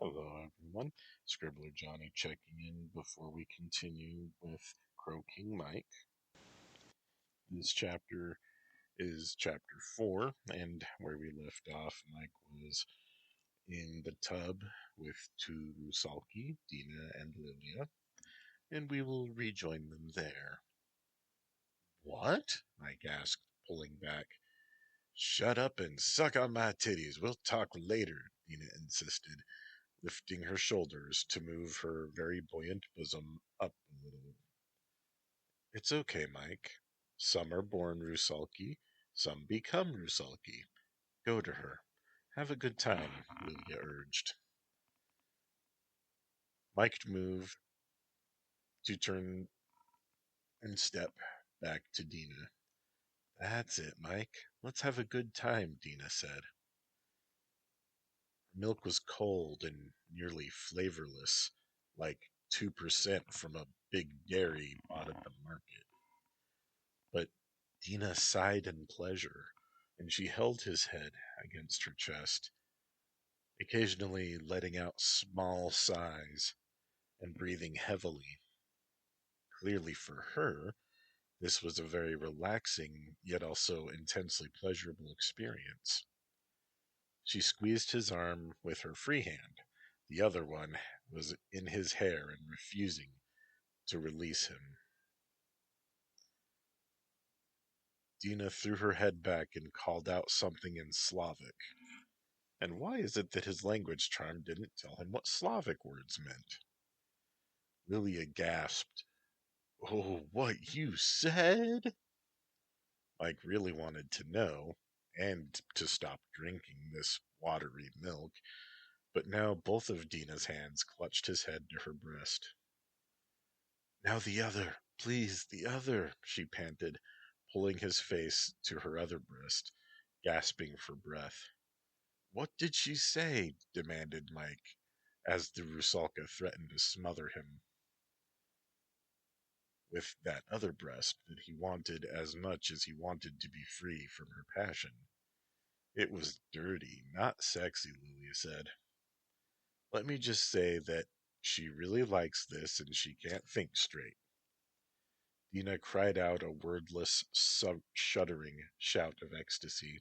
Hello, everyone. Scribbler Johnny checking in before we continue with Croaking Mike. This chapter is chapter 4, and where we left off, Mike was in the tub with two Rusalki, Dina and Lilia, and we will rejoin them there. What? Mike asked, pulling back. Shut up and suck on my titties. We'll talk later, Dina insisted, lifting her shoulders to move her very buoyant bosom up a little. It's okay, Mike. Some are born Rusalki, some become Rusalki. Go to her. Have a good time, Lilia urged. Mike moved to turn and step back to Dina. That's it, Mike. Let's have a good time, Dina said. Her milk was cold and nearly flavorless, like 2% from a big dairy bought at the market. But Dina sighed in pleasure, and she held his head against her chest, occasionally letting out small sighs and breathing heavily. Clearly for her, this was a very relaxing, yet also intensely pleasurable experience. She squeezed his arm with her free hand. The other one was in his hair and refusing to release him. Dina threw her head back and called out something in Slavic. And why is it that his language charm didn't tell him what Slavic words meant? Lilia gasped. Oh, what you said? Mike really wanted to know, and to stop drinking this watery milk, but now both of Dina's hands clutched his head to her breast. Now the other, please, the other, she panted, pulling his face to her other breast, gasping for breath. What did she say? Demanded Mike, as the Rusalka threatened to smother him with that other breast that he wanted as much as he wanted to be free from her passion. It was dirty, not sexy, Lilia said. Let me just say that she really likes this and she can't think straight. Dina cried out a wordless, shuddering shout of ecstasy,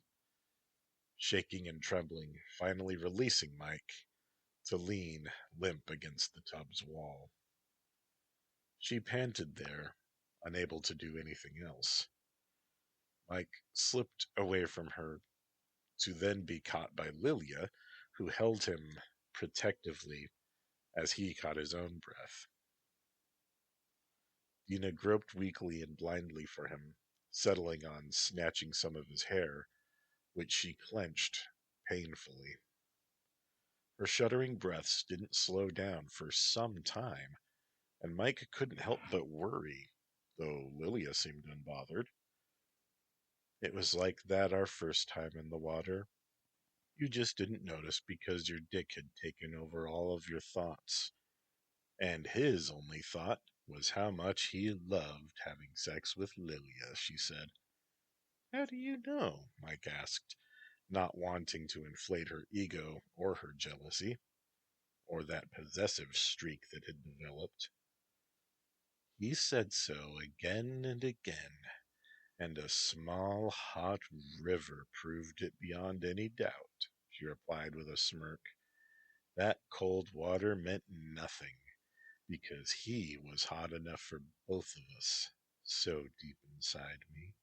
shaking and trembling, finally releasing Mike to lean limp against the tub's wall. She panted there, unable to do anything else. Mike slipped away from her to then be caught by Lilia, who held him protectively as he caught his own breath. Dina groped weakly and blindly for him, settling on snatching some of his hair, which she clenched painfully. Her shuddering breaths didn't slow down for some time, and Mike couldn't help but worry, though Lilia seemed unbothered. It was like that our first time in the water. You just didn't notice because your dick had taken over all of your thoughts. And his only thought was how much he loved having sex with Lilia, she said. How do you know? Mike asked, not wanting to inflate her ego or her jealousy, or that possessive streak that had developed. He said so again and again, and a small hot river proved it beyond any doubt, she replied with a smirk. That cold water meant nothing, because he was hot enough for both of us, so deep inside me.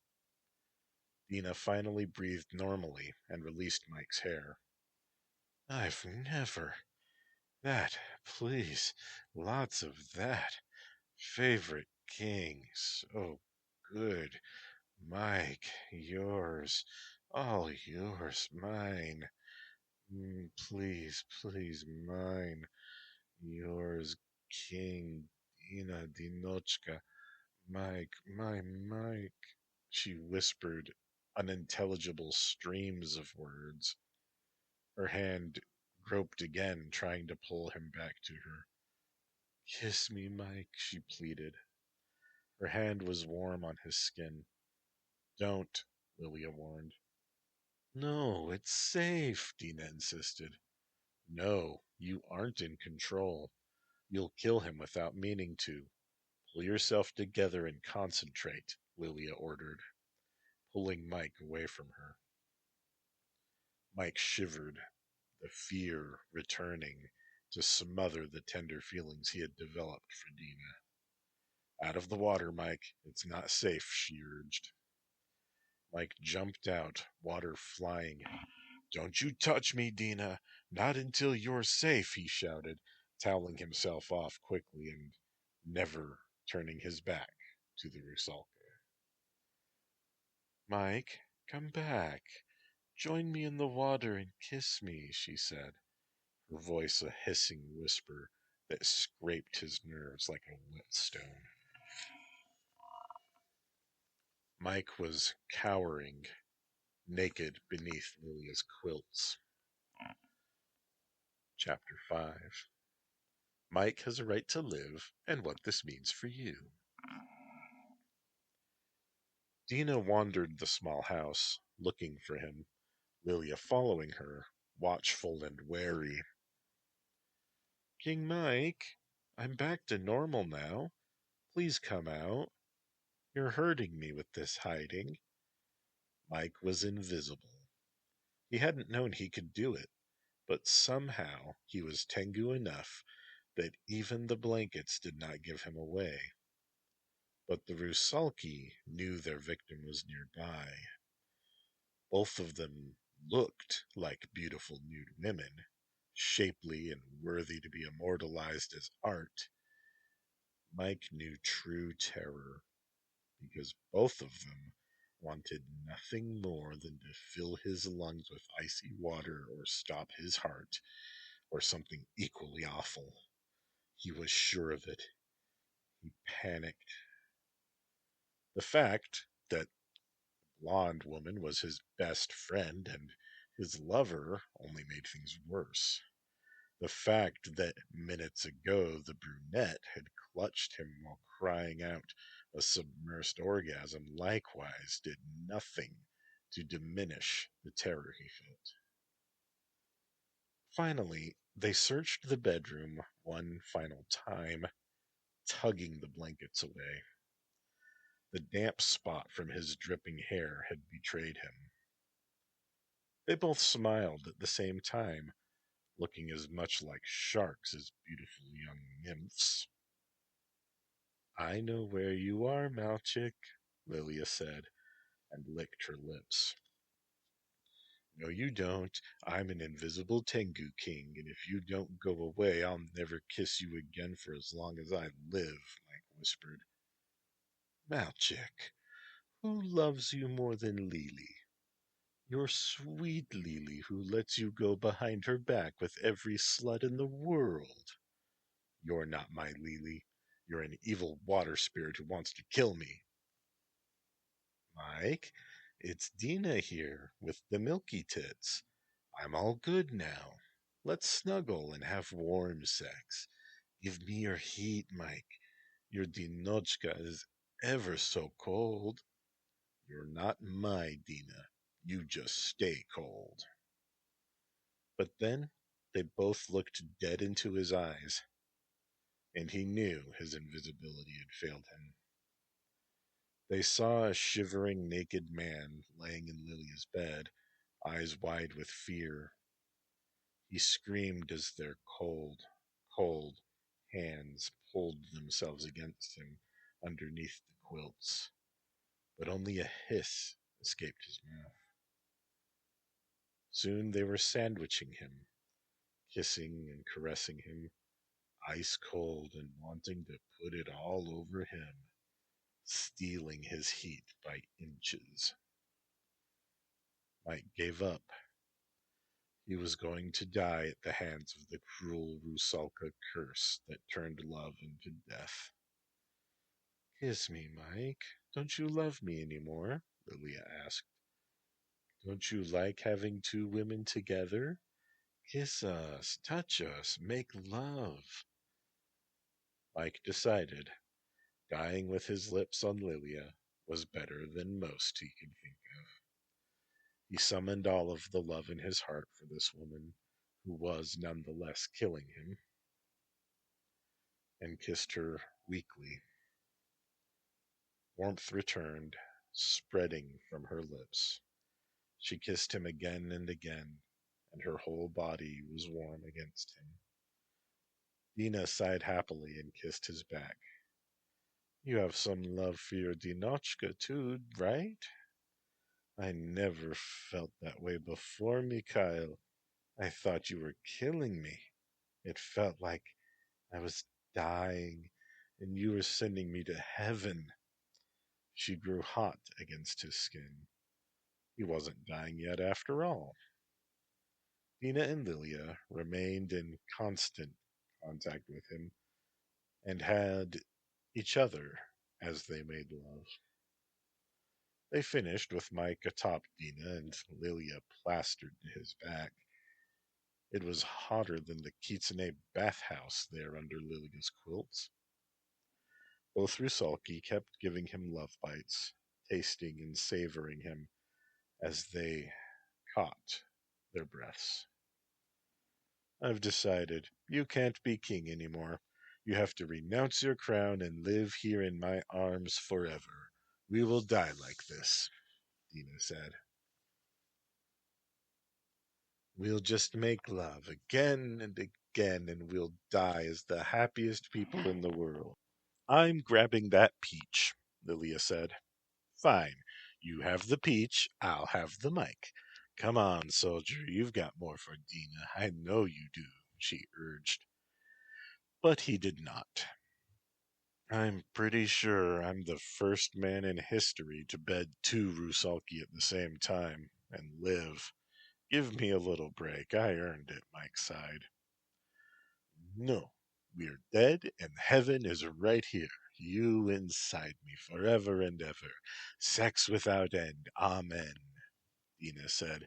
Dina finally breathed normally and released Mike's hair. I've never. That, please, lots of that. Favorite king, so good. Mike, yours, all yours, mine. Please, please, mine. Yours, King, Dina Dinochka. Mike, my Mike, she whispered unintelligible streams of words. Her hand groped again, trying to pull him back to her. Kiss me, Mike, she pleaded. Her hand was warm on his skin. Don't, Lilia warned. No, it's safe, Dina insisted. No, You aren't in control. You'll kill him without meaning to. Pull yourself together and concentrate, Lilia ordered, pulling Mike away from her. Mike shivered, the fear returning to smother the tender feelings he had developed for Dina. Out of the water, Mike. It's not safe, she urged. Mike jumped out, water flying. Don't you touch me, Dina. Not until you're safe, he shouted, toweling himself off quickly and never turning his back to the Rusalka. Mike, come back. Join me in the water and kiss me, she said, her voice a hissing whisper that scraped his nerves like a whetstone. Mike was cowering, naked beneath Lilia's quilts. Chapter 5. Mike has a right to live, and what this means for you. Dina wandered the small house, looking for him, Lilia following her, watchful and wary. King Mike, I'm back to normal now. Please come out. You're hurting me with this hiding. Mike was invisible. He hadn't known he could do it, but somehow he was Tengu enough that even the blankets did not give him away. But the Rusalki knew their victim was nearby. Both of them looked like beautiful nude women, shapely and worthy to be immortalized as art. Mike knew true terror, because both of them wanted nothing more than to fill his lungs with icy water or stop his heart, or something equally awful. He was sure of it. He panicked. The fact that the blonde woman was his best friend and his lover only made things worse. The fact that minutes ago the brunette had clutched him while crying out a submersed orgasm likewise did nothing to diminish the terror he felt. Finally, they searched the bedroom one final time, tugging the blankets away. The damp spot from his dripping hair had betrayed him. They both smiled at the same time, looking as much like sharks as beautiful young nymphs. I know where you are, Malchik, Lilia said, and licked her lips. No, you don't. I'm an invisible Tengu king, and if you don't go away, I'll never kiss you again for as long as I live, Mike whispered. Malchik, who loves you more than Lily? Your sweet Lily, who lets you go behind her back with every slut in the world. You're not my Lily. You're an evil water spirit who wants to kill me. Mike, it's Dina here with the milky tits. I'm all good now. Let's snuggle and have warm sex. Give me your heat, Mike. Your Dinochka is ever so cold. You're not my Dina. You just stay cold. But then they both looked dead into his eyes, and he knew his invisibility had failed him. They saw a shivering naked man laying in Lilia's bed, eyes wide with fear. He screamed as their cold, cold hands pulled themselves against him underneath the quilts, but only a hiss escaped his mouth. Soon they were sandwiching him, kissing and caressing him, ice cold and wanting to put it all over him, stealing his heat by inches. Mike gave up. He was going to die at the hands of the cruel Rusalka curse that turned love into death. Kiss me, Mike. Don't you love me anymore? Lilia asked. Don't you like having two women together? Kiss us, touch us, make love. Mike decided dying with his lips on Lilia was better than most he could think of. He summoned all of the love in his heart for this woman, who was nonetheless killing him, and kissed her weakly. Warmth returned, spreading from her lips. She kissed him again and again, and her whole body was warm against him. Dina sighed happily and kissed his back. You have some love for your Dinochka too, right? I never felt that way before, Mikhail. I thought you were killing me. It felt like I was dying, and you were sending me to heaven. She grew hot against his skin. He wasn't dying yet after all. Dina and Lilia remained in constant contact with him and had each other as they made love. They finished with Mike atop Dina and Lilia plastered to his back. It was hotter than the Kitsune bathhouse there under Lilia's quilts. Both Rusalki kept giving him love bites, tasting and savoring him as they caught their breaths. I've decided you can't be king anymore. You have to renounce your crown and live here in my arms forever. We will die like this, Dina said. We'll just make love again and again, and we'll die as the happiest people in the world. I'm grabbing that peach, Lilia said. Fine. You have the peach, I'll have the mic. Come on, soldier, you've got more for Dina. I know you do, she urged. But he did not. I'm pretty sure I'm the first man in history to bed two Rusalki at the same time and live. Give me a little break. I earned it, Mike sighed. No, we're dead and heaven is right here. You inside me forever and ever. Sex without end. Amen, Dina said,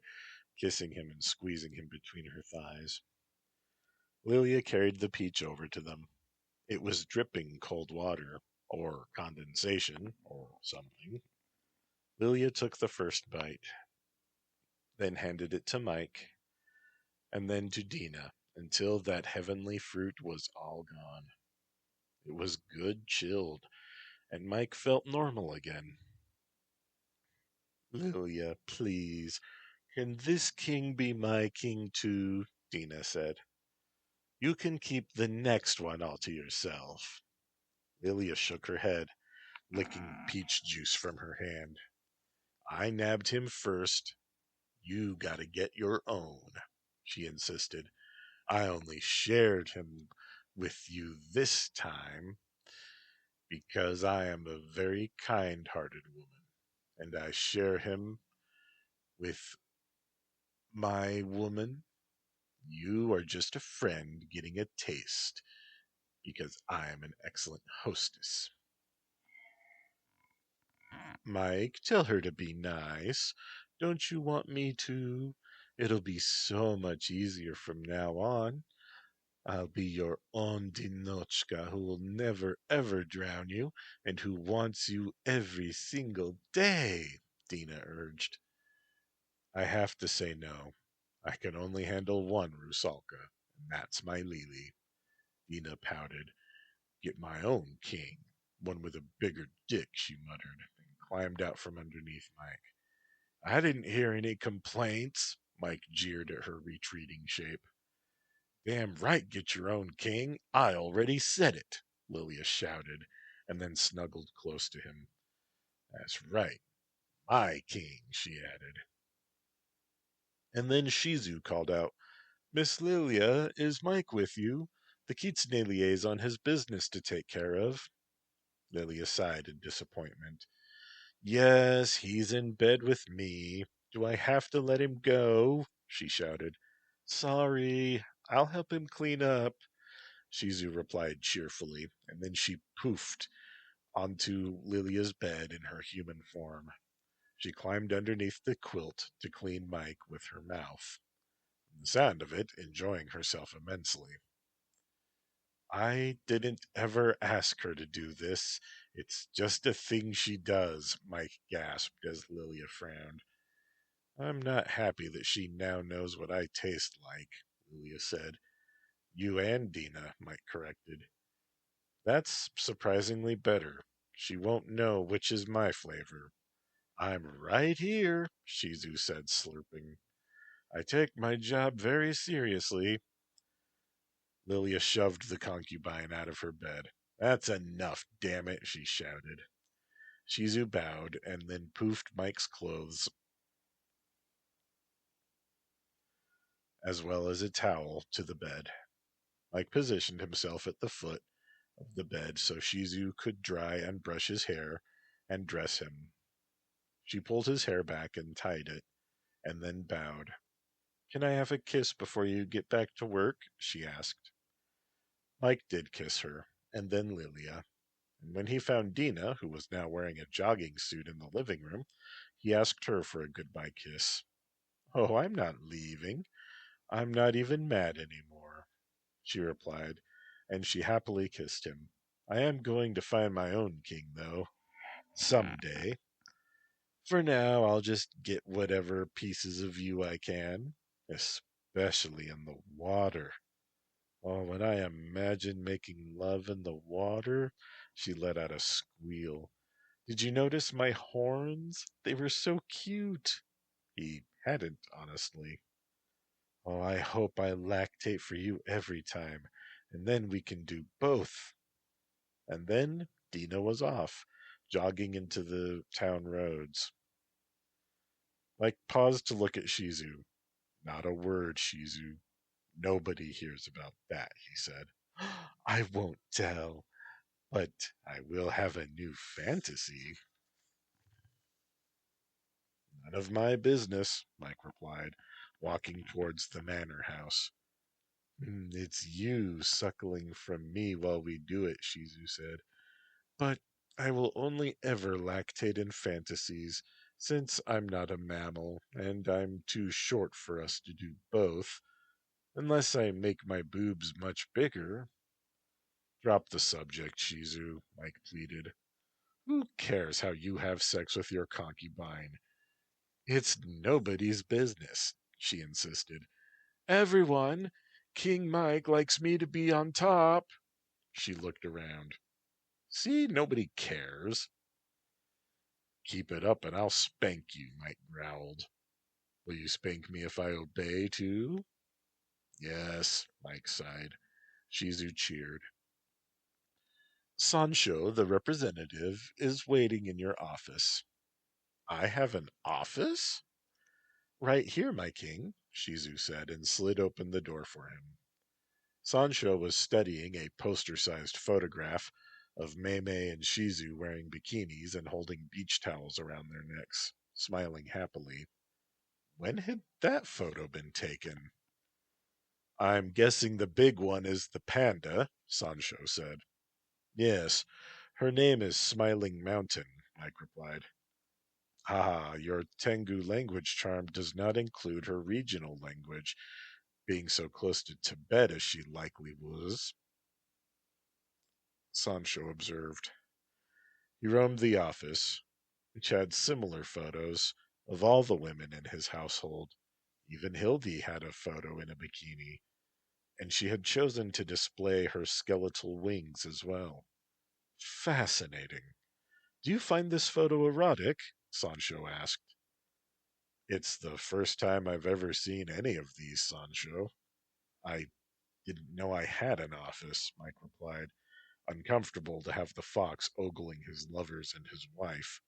kissing him and squeezing him between her thighs. Lilia carried the peach over to them. It was dripping cold water, or condensation, or something. Lilia took the first bite, then handed it to Mike, and then to Dina, until that heavenly fruit was all gone. It was good chilled, and Mike felt normal again. Lilia, please, can this king be my king too? Dina said. You can keep the next one all to yourself. Lilia shook her head, licking peach juice from her hand. I nabbed him first. You gotta get your own, she insisted. I only shared him with you this time because I am a very kind hearted woman, and I share him with my woman. You are just a friend getting a taste because I am an excellent hostess. Mike, tell her to be nice. Don't you want me to? It'll be so much easier from now on. I'll be your own Dinochka who will never ever drown you and who wants you every single day, Dina urged. I have to say no. I can only handle one Rusalka, and that's my Lily. Dina pouted. Get my own king. One with a bigger dick, she muttered, and climbed out from underneath Mike. I didn't hear any complaints, Mike jeered at her retreating shape. Damn right, get your own king. I already said it, Lilia shouted, and then snuggled close to him. That's right, my king, she added. And then Shizu called out, Miss Lilia, is Mike with you? The Kitsune liaison has business to take care of. Lilia sighed in disappointment. Yes, he's in bed with me. Do I have to let him go? She shouted. Sorry, I'll help him clean up, Shizu replied cheerfully, and then she poofed onto Lilia's bed in her human form. She climbed underneath the quilt to clean Mike with her mouth. The sound of it, enjoying herself immensely. I didn't ever ask her to do this. It's just a thing she does, Mike gasped as Lilia frowned. I'm not happy that she now knows what I taste like, Lilia said. You and Dina, Mike corrected. That's surprisingly better. She won't know which is my flavor. I'm right here, Shizu said, slurping. I take my job very seriously. Lilia shoved the concubine out of her bed. That's enough, damn it, she shouted. Shizu bowed and then poofed Mike's clothes as well as a towel to the bed. Mike positioned himself at the foot of the bed so Shizu could dry and brush his hair and dress him. She pulled his hair back and tied it, and then bowed. Can I have a kiss before you get back to work? She asked. Mike did kiss her, and then Lilia. And when he found Dina, who was now wearing a jogging suit in the living room, he asked her for a goodbye kiss. Oh, I'm not leaving. I'm not even mad anymore, she replied, and she happily kissed him. I am going to find my own king, though, someday. For now, I'll just get whatever pieces of you I can, especially in the water. Oh, when I imagine making love in the water, she let out a squeal. Did you notice my horns? They were so cute. He hadn't, honestly. Oh, I hope I lactate for you every time, and then we can do both. And then Dina was off, jogging into the town roads. Mike paused to look at Shizu. Not a word, Shizu. Nobody hears about that, he said. I won't tell, but I will have a new fantasy. None of my business, Mike replied, walking towards the manor house. It's you suckling from me while we do it, Shizu said. But I will only ever lactate in fantasies, since I'm not a mammal, and I'm too short for us to do both, unless I make my boobs much bigger. Drop the subject, Shizu, Mike pleaded. Who cares how you have sex with your concubine? It's nobody's business, she insisted. Everyone! King Mike likes me to be on top. She looked around. See, nobody cares. Keep it up and I'll spank you, Mike growled. Will you spank me if I obey, too? Yes, Mike sighed. Shizu cheered. Sancho, the representative, is waiting in your office. I have an office? Right here, my king, Shizu said, and slid open the door for him. Sancho was studying a poster-sized photograph of Mei and Shizu wearing bikinis and holding beach towels around their necks, smiling happily. When had that photo been taken? I'm guessing the big one is the panda, Sancho said. Yes, her name is Smiling Mountain, Mike replied. Ah, your Tengu language charm does not include her regional language, being so close to Tibet as she likely was, Sancho observed. He roamed the office, which had similar photos of all the women in his household. Even Hildy had a photo in a bikini, and she had chosen to display her skeletal wings as well. Fascinating. Do you find this photo erotic? Sancho asked. It's the first time I've ever seen any of these, Sancho. I didn't know I had an office, Mike replied, uncomfortable to have the fox ogling his lovers and his wife.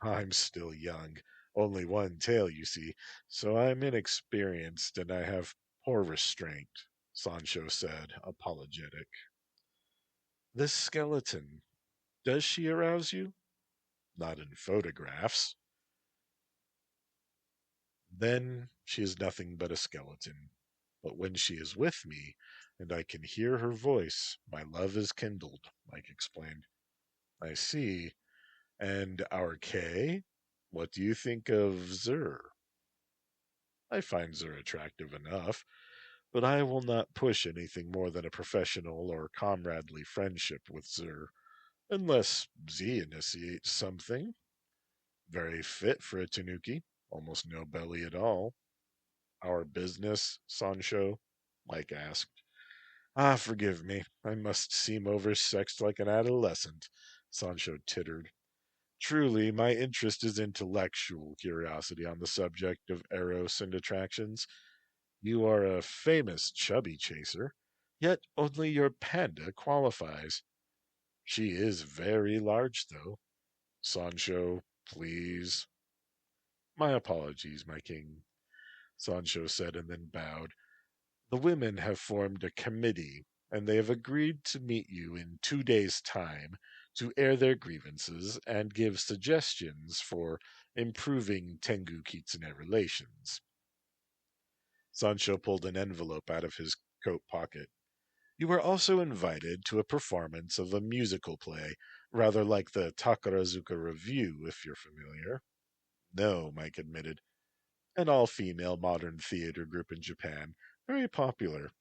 I'm still young, only one tail, you see, so I'm inexperienced and I have poor restraint, Sancho said, apologetic. This skeleton, does she arouse you? Not in photographs. Then she is nothing but a skeleton. But when she is with me, and I can hear her voice, my love is kindled, Mike explained. I see. And our Kay? What do you think of Zur? I find Zur attractive enough, but I will not push anything more than a professional or comradely friendship with Zur, unless Z initiates something. Very fit for a Tanuki, almost no belly at all. Our business, Sancho? Mike asked. Ah, forgive me. I must seem oversexed like an adolescent, Sancho tittered. Truly, my interest is intellectual curiosity on the subject of eros and attractions. You are a famous chubby chaser, yet only your panda qualifies. She is very large, though. Sancho, please. My apologies, my king, Sancho said, and then bowed. The women have formed a committee, and they have agreed to meet you in 2 days' time to air their grievances and give suggestions for improving Tengu Kitsune relations. Sancho pulled an envelope out of his coat pocket. You are also invited to a performance of a musical play, rather like the Takarazuka Review, if you're familiar. No, Mike admitted. An all-female modern theater group in Japan. Very popular.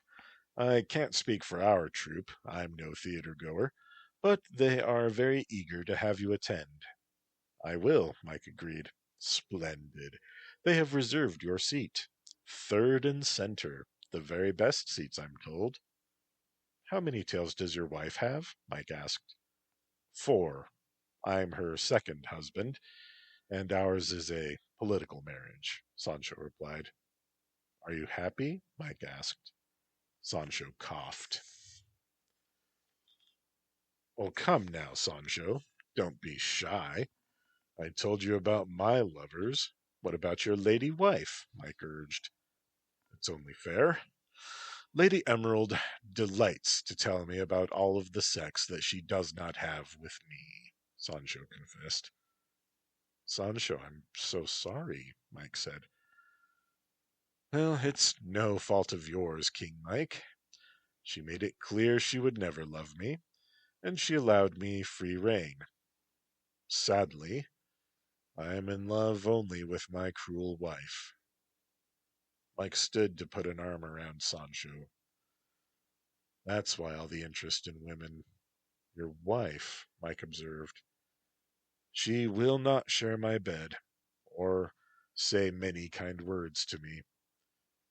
I can't speak for our troupe, I'm no theater goer, but they are very eager to have you attend. I will, Mike agreed. Splendid. They have reserved your seat. Third and center. The very best seats, I'm told. How many tails does your wife have? Mike asked. 4. I'm her second husband, and ours is a political marriage, Sancho replied. Are you happy? Mike asked. Sancho coughed. Oh, come now, Sancho. Don't be shy. I told you about my lovers. What about your lady wife? Mike urged. It's only fair. Lady Emerald delights to tell me about all of the sex that she does not have with me, Sancho confessed. Sancho, I'm so sorry, Mike said. Well, it's no fault of yours, King Mike. She made it clear she would never love me, and she allowed me free rein. Sadly, I am in love only with my cruel wife. Mike stood to put an arm around Sancho. That's why all the interest in women. Your wife, Mike observed. She will not share my bed, or say many kind words to me.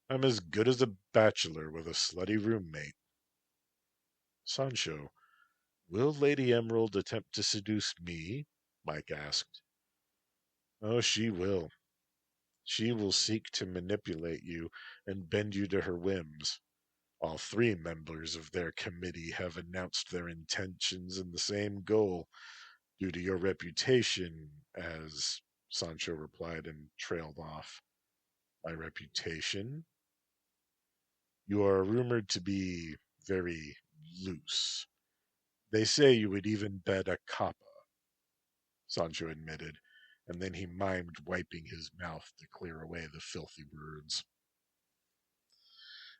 I'm as good as a bachelor with a slutty roommate. Sancho, will Lady Emerald attempt to seduce me? Mike asked. Oh, she will. She will seek to manipulate you and bend you to her whims. All 3 members of their committee have announced their intentions in the same goal. Due to your reputation, as Sancho replied and trailed off. My reputation? You are rumored to be very loose. They say you would even bet a coppa, Sancho admitted, and then he mimed wiping his mouth to clear away the filthy words.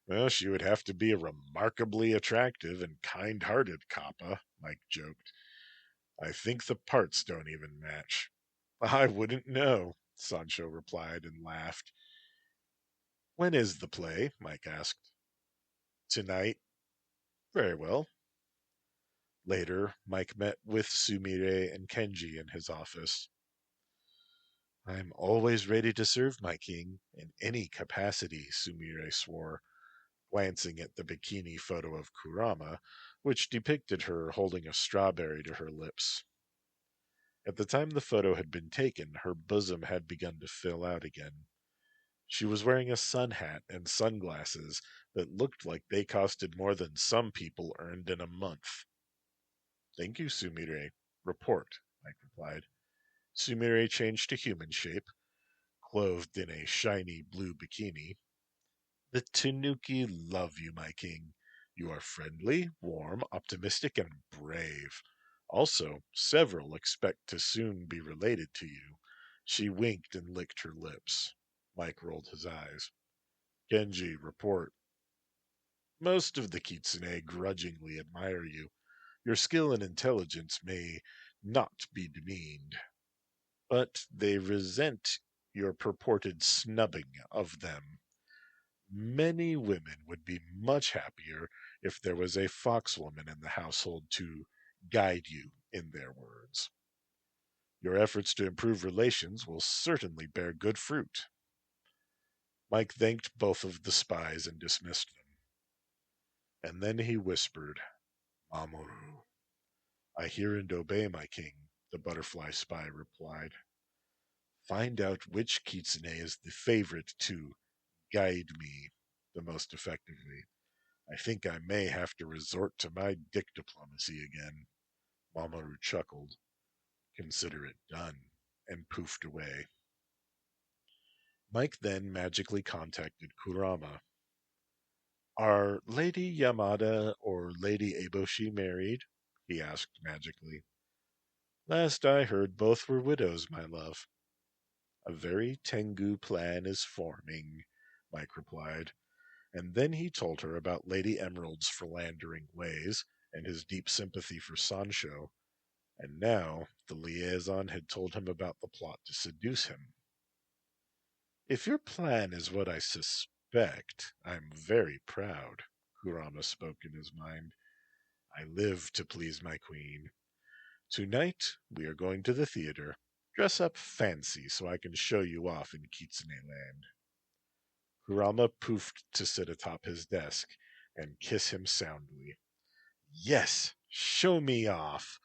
Well, she would have to be a remarkably attractive and kind-hearted coppa, Mike joked. I think the parts don't even match. I wouldn't know, Sancho replied and laughed. When is the play? Mike asked. Tonight. Very well. Later, Mike met with Sumire and Kenji in his office. I'm always ready to serve my king, in any capacity, Sumire swore, glancing at the bikini photo of Kurama, which depicted her holding a strawberry to her lips. At the time the photo had been taken, her bosom had begun to fill out again. She was wearing a sun hat and sunglasses that looked like they costed more than some people earned in a month. Thank you, Sumire. Report, Mike replied. Sumire changed to human shape, clothed in a shiny blue bikini. The Tanuki love you, my king. You are friendly, warm, optimistic, and brave. Also, several expect to soon be related to you. She winked and licked her lips. Mike rolled his eyes. Genji, report. Most of the Kitsune grudgingly admire you. Your skill and intelligence may not be demeaned, but they resent your purported snubbing of them. Many women would be much happier if there was a foxwoman in the household to guide you, in their words. Your efforts to improve relations will certainly bear good fruit. Mike thanked both of the spies and dismissed them. And then he whispered, Mamoru. I hear and obey, my king, the butterfly spy replied. Find out which kitsune is the favorite to guide me the most effectively. I think I may have to resort to my dick diplomacy again. Mamoru chuckled. Consider it done, and poofed away. Mike then magically contacted Kurama. Are Lady Yamada or Lady Eboshi married? He asked magically. Last I heard, both were widows, my love. A very Tengu plan is forming, Mike replied, and then he told her about Lady Emerald's philandering ways and his deep sympathy for Sancho, and now the liaison had told him about the plot to seduce him. If your plan is what I suspect, I'm very proud, Kurama spoke in his mind. I live to please my queen. Tonight we are going to the theater. Dress up fancy so I can show you off in Kitsune Land. Kurama poofed to sit atop his desk and kiss him soundly. Yes, show me off.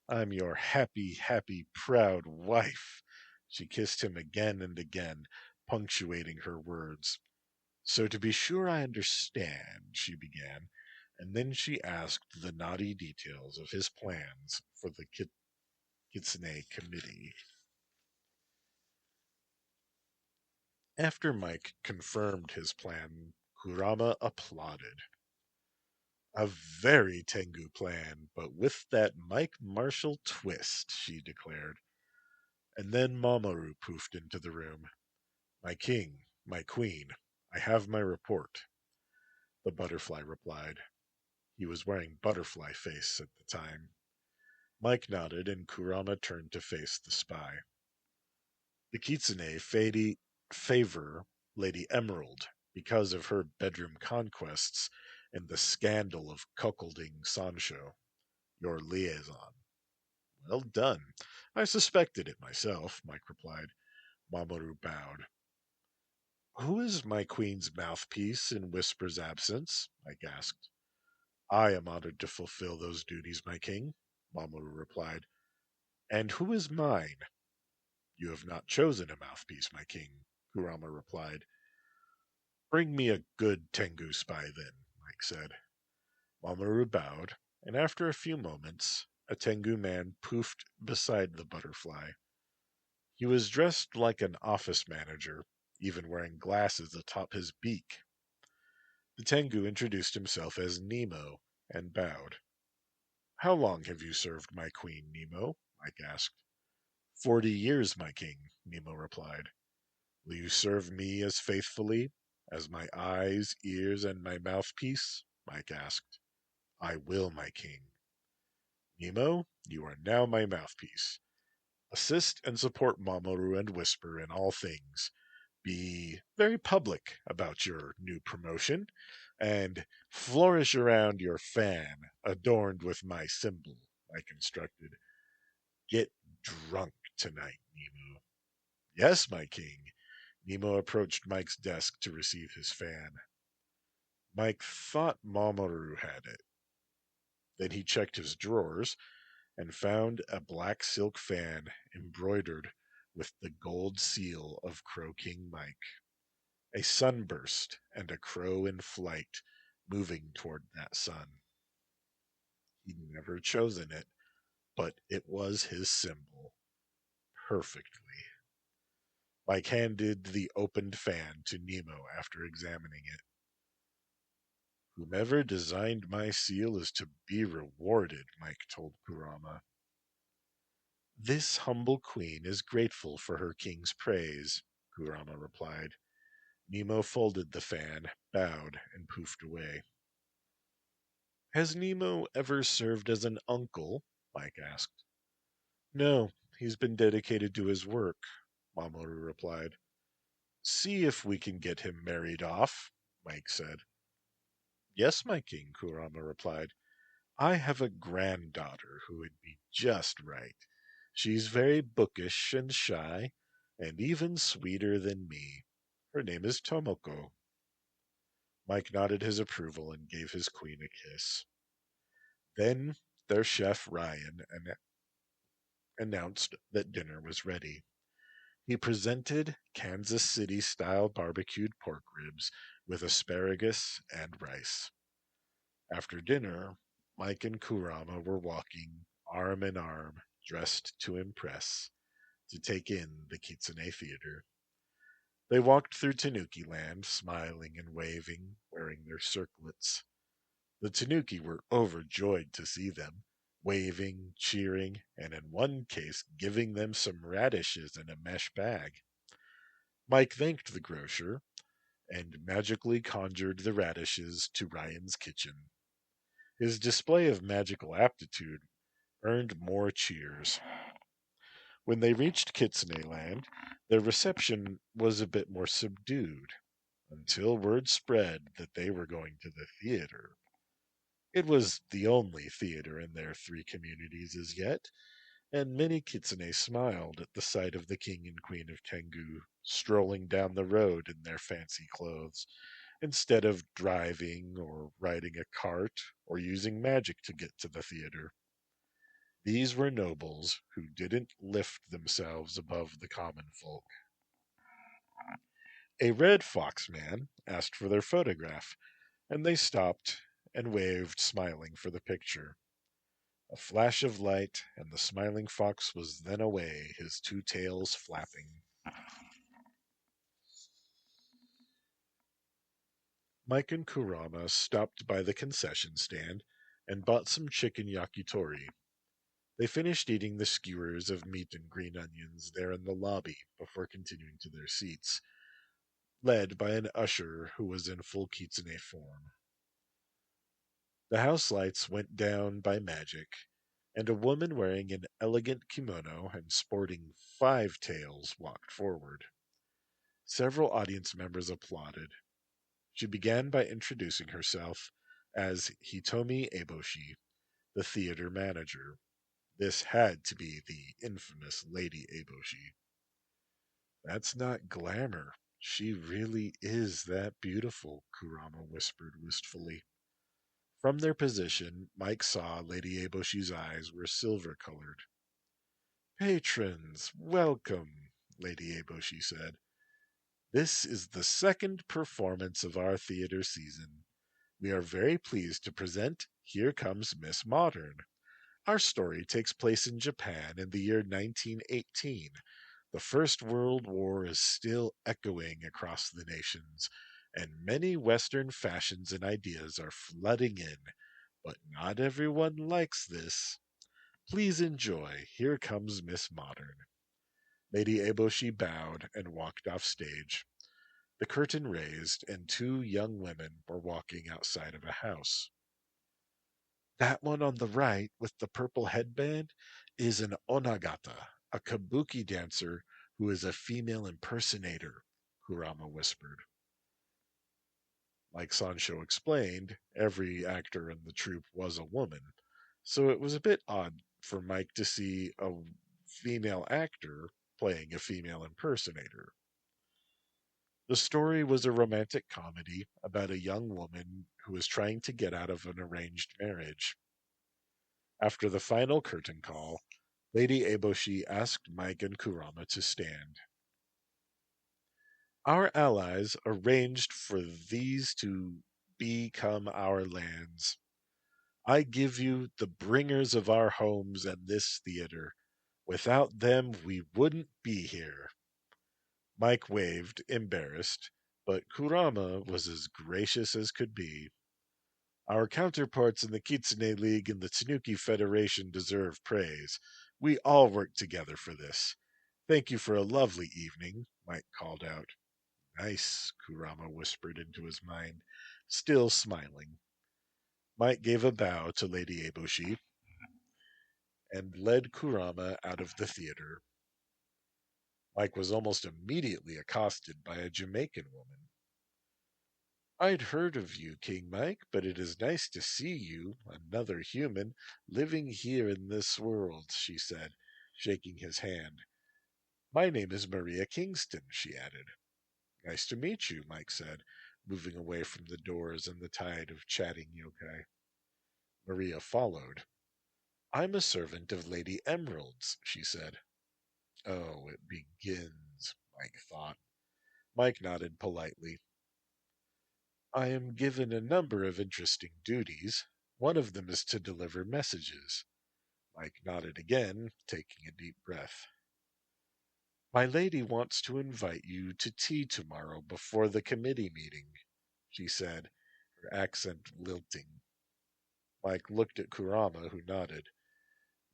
I'm your happy, happy, proud wife. She kissed him again and again, punctuating her words. So to be sure I understand, she began, and then she asked the naughty details of his plans for the Kitsune Committee. After Mike confirmed his plan, Kurama applauded. A very Tengu plan, but with that Mike Marshall twist, she declared. And then Mamoru poofed into the room. My king, my queen, I have my report. The butterfly replied. He was wearing butterfly face at the time. Mike nodded, and Kurama turned to face the spy. The Kitsune favor Lady Emerald because of her bedroom conquests and the scandal of cuckolding Sancho, your liaison. Well done. I suspected it myself, Mike replied. Mamoru bowed. Who is my queen's mouthpiece in Whisper's absence? Mike asked. I am honored to fulfill those duties, my king, Mamoru replied. And who is mine? You have not chosen a mouthpiece, my king, Kurama replied. Bring me a good Tengu spy, then, Mike said. Mamoru bowed, and after a few moments, a Tengu man poofed beside the butterfly. He was dressed like an office manager, even wearing glasses atop his beak. The Tengu introduced himself as Nemo and bowed. How long have you served my queen, Nemo? Mike asked. 40 years, my king, Nemo replied. Will you serve me as faithfully as my eyes, ears, and my mouthpiece? Mike asked. I will, my king. Nemo, you are now my mouthpiece. Assist and support Mamoru and Whisper in all things. Be very public about your new promotion, and flourish around your fan adorned with my symbol, Mike instructed. Get drunk tonight, Nemo. Yes, my king. Nemo approached Mike's desk to receive his fan. Mike thought Mamoru had it. Then he checked his drawers and found a black silk fan embroidered with the gold seal of Crow King Mike. A sunburst and a crow in flight moving toward that sun. He'd never chosen it, but it was his symbol. Perfectly. Mike handed the opened fan to Nemo after examining it. Whomever designed my seal is to be rewarded, Mike told Kurama. This humble queen is grateful for her king's praise, Kurama replied. Nemo folded the fan, bowed, and poofed away. Has Nemo ever served as an uncle? Mike asked. No, he's been dedicated to his work, Mamoru replied. See if we can get him married off, Mike said. Yes, my king, Kurama replied. I have a granddaughter who would be just right. She's very bookish and shy, and even sweeter than me. Her name is Tomoko. Mike nodded his approval and gave his queen a kiss. Then their chef Ryan announced that dinner was ready. He presented Kansas City style barbecued pork ribs with asparagus and rice. After dinner, Mike and Kurama were walking arm in arm, dressed to impress, to take in the Kitsune Theater. They walked through Tanuki Land, smiling and waving, wearing their circlets. The Tanuki were overjoyed to see them, waving, cheering, and in one case giving them some radishes in a mesh bag. Mike thanked the grocer and magically conjured the radishes to Ryan's kitchen. His display of magical aptitude earned more cheers. When they reached Kitsune Land, their reception was a bit more subdued, until word spread that they were going to the theater. It was the only theater in their three communities as yet, and many kitsune smiled at the sight of the king and queen of Tengu strolling down the road in their fancy clothes, instead of driving or riding a cart or using magic to get to the theater. These were nobles who didn't lift themselves above the common folk. A red fox man asked for their photograph, and they stopped and waved, smiling, for the picture. A flash of light, and the smiling fox was then away, his two tails flapping. Mike and Kurama stopped by the concession stand and bought some chicken yakitori. They finished eating the skewers of meat and green onions there in the lobby before continuing to their seats, led by an usher who was in full kitsune form. The house lights went down by magic, and a woman wearing an elegant kimono and sporting five tails walked forward. Several audience members applauded. She began by introducing herself as Hitomi Eboshi, the theater manager. This had to be the infamous Lady Eboshi. That's not glamour. She really is that beautiful, Kurama whispered wistfully. From their position, Mike saw Lady Eboshi's eyes were silver-colored. Patrons, welcome, Lady Eboshi said. This is the second performance of our theater season. We are very pleased to present Here Comes Miss Modern. Our story takes place in Japan in the year 1918. The First World War is still echoing across the nations, and many Western fashions and ideas are flooding in, but not everyone likes this. Please enjoy Here Comes Miss Modern. Lady Eboshi bowed and walked off stage. The curtain raised, and two young women were walking outside of a house. That one on the right with the purple headband is an onagata, a kabuki dancer who is a female impersonator, Kurama whispered. Like Sancho explained, every actor in the troupe was a woman, so it was a bit odd for Mike to see a female actor playing a female impersonator. The story was a romantic comedy about a young woman who was trying to get out of an arranged marriage. After the final curtain call, Lady Eboshi asked Mike and Kurama to stand. Our allies arranged for these to become our lands. I give you the bringers of our homes and this theater. Without them, we wouldn't be here. Mike waved, embarrassed, but Kurama was as gracious as could be. Our counterparts in the Kitsune League and the Tanuki Federation deserve praise. We all work together for this. Thank you for a lovely evening, Mike called out. Nice, Kurama whispered into his mind, still smiling. Mike gave a bow to Lady Eboshi and led Kurama out of the theater. Mike was almost immediately accosted by a Jamaican woman. I'd heard of you, King Mike, but it is nice to see you, another human, living here in this world, she said, shaking his hand. My name is Maria Kingston, she added. Nice to meet you, Mike said. moving away from the doors and the tide of chatting yokai. Maria followed. I'm a servant of Lady Emerald's, she said. Oh, it begins, Mike thought. Mike nodded politely. I am given a number of interesting duties. One of them is to deliver messages. Mike nodded again, taking a deep breath. My lady wants to invite you to tea tomorrow before the committee meeting, she said, her accent lilting. Mike looked at Kurama, who nodded.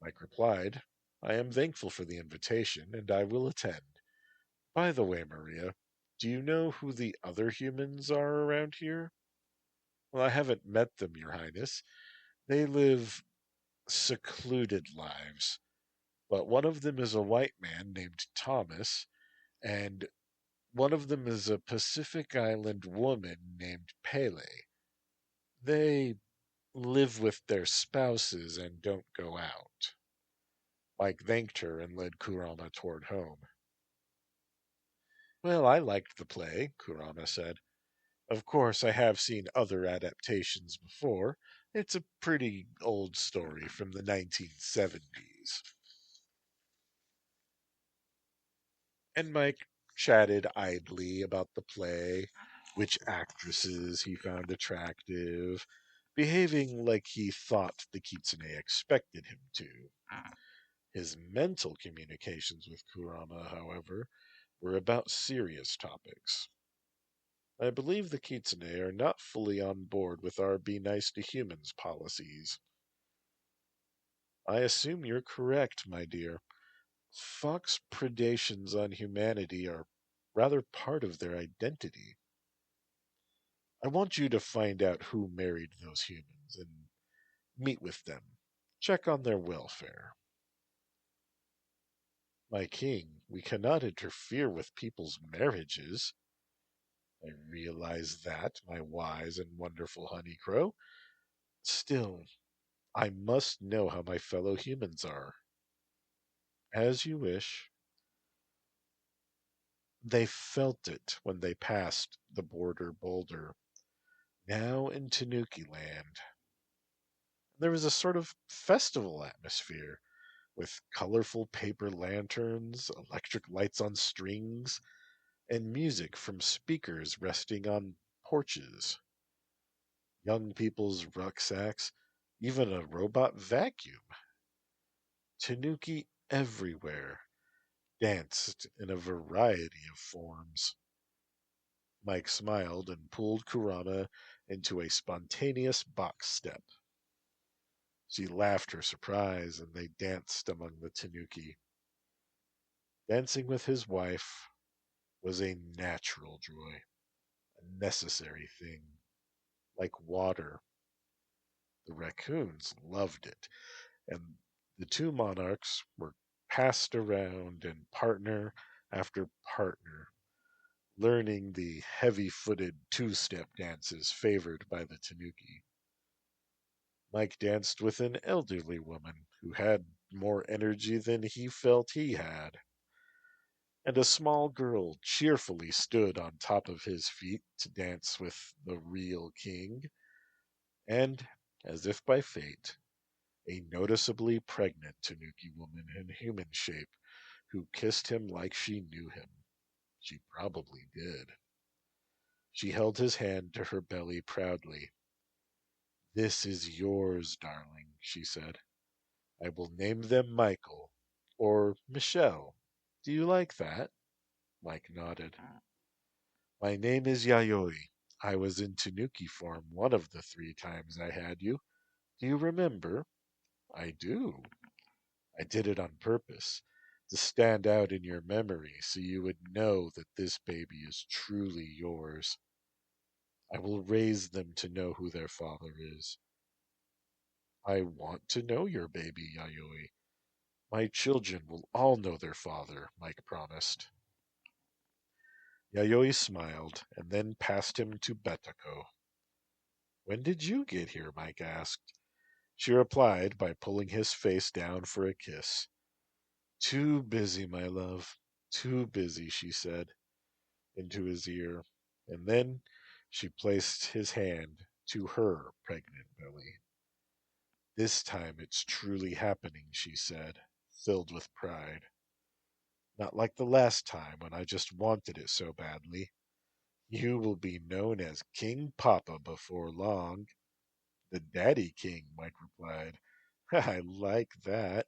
Mike replied, I am thankful for the invitation, and I will attend. By the way, Maria, do you know who the other humans are around here? Well, I haven't met them, Your Highness. They live secluded lives, but one of them is a white man named Thomas, and one of them is a Pacific Island woman named Pele. They live with their spouses and don't go out. Mike thanked her and led Kurama toward home. Well, I liked the play, Kurama said. Of course, I have seen other adaptations before. It's a pretty old story from the 1970s. And Mike chatted idly about the play, which actresses he found attractive, behaving like he thought the Kitsune expected him to. His mental communications with Kurama, however, were about serious topics. I believe the Kitsune are not fully on board with our be nice to humans policies. I assume you're correct, my dear. Fox predations on humanity are rather part of their identity. I want you to find out who married those humans and meet with them. Check on their welfare. My king, we cannot interfere with people's marriages. I realize that, my wise and wonderful honey crow. Still, I must know how my fellow humans are. As you wish. They felt it when they passed the border boulder, now in Tanuki land. There was a sort of festival atmosphere, with colorful paper lanterns, electric lights on strings, and music from speakers resting on porches. Young people's rucksacks, even a robot vacuum. Tanuki everywhere danced in a variety of forms. Mike smiled and pulled Kurama into a spontaneous box step. She laughed her surprise, and they danced among the tanuki. Dancing with his wife was a natural joy, a necessary thing, like water. The raccoons loved it, and the two monarchs were passed around and partner after partner, learning the heavy-footed two-step dances favored by the tanuki. Mike danced with an elderly woman who had more energy than he felt he had, and a small girl cheerfully stood on top of his feet to dance with the real king, and, as if by fate, a noticeably pregnant Tanuki woman in human shape who kissed him like she knew him. She probably did. She held his hand to her belly proudly. This is yours, darling, she said. I will name them Michael, or Michelle. Do you like that? Mike nodded. My name is Yayoi. I was in Tanuki form one of the 3 times I had you. Do you remember? I do. I did it on purpose, to stand out in your memory so you would know that this baby is truly yours. I will raise them to know who their father is. I want to know your baby, Yayoi. My children will all know their father, Mike promised. Yayoi smiled and then passed him to Betako. When did you get here? Mike asked. She replied by pulling his face down for a kiss. Too busy, my love. Too busy, she said into his ear, and then She placed his hand to her pregnant belly. This time it's truly happening, she said, filled with pride. Not like the last time when I just wanted it so badly. You will be known as King Papa before long. The Daddy King, Mike replied. I like that.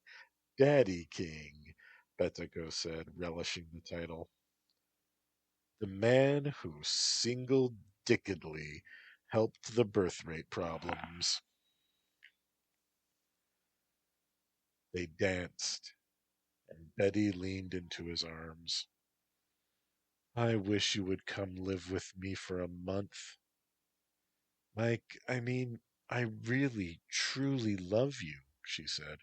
Daddy King, Betiko said, relishing the title. The man who single-dickedly helped the birth rate problems. They danced, and Betty leaned into his arms. I wish you would come live with me for a month. Mike, I really, truly love you, she said.